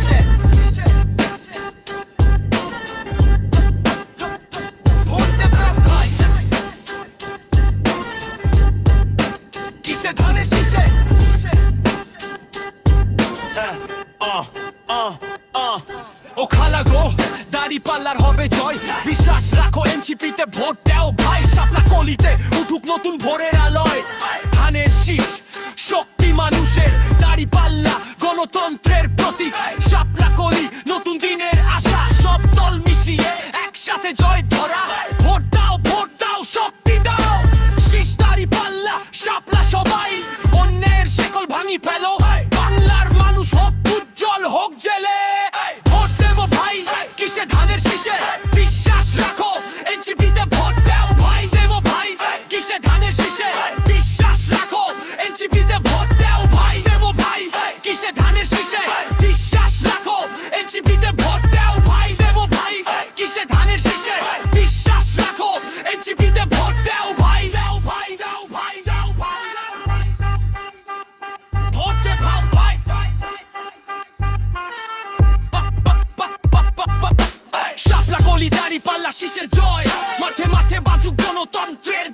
শীষে ভোট দেবেন ভাই কিসে ধানের শীষে ও খালা গো দাড়ি পাল্লার হবে জয় বিশ্বাস রাখো এনসিপিতে ভোট দাও ভাই শাপলা কলিতে উঠুক নতুন ভোরের আলোয় ধানের শীষ শক্তি মানুষের দাড়ি পাল্লা গণতন্ত্রের প্রতীক শাপলা কলি নতুন দিনের আশা সব দল মিশিয়ে একসাথে জয় ধরা ভোট দাও শক্তি দাও শীষ দাড়ি পাল্লা শাপলা সবাই অন্যের শেকল ভাঙি ফেলো বাংলার মানুষ হোক উজ্জ্বল হোক জেলে ভোট দেবো ভাই কিসে ধানের শীষে বিশ্বাস রাখো এনসিপিতে ভোট দাও ভাই দেবো ভাই কিসে ধানের শীষে বিশ্বাস রাখো এনসিপিতে ভোট দাও ভাই দেবো ভাই কিসে ধানের শীষে বিশ্বাস রাখো এনসিপিতে ভোট দাও ভাই দেবো ভাই কিসে ধানের শীষে বিশ্বাস রাখো এনসিপিতে ভোট দাও ভাই দাও ভাই দাও ভাই দাও ভাই ভোট দে ভাই শাপলা কলি দাড়ি পাল্লা শীষের জয় মাঠে মাঠে বাজুক গণতন্ত্রের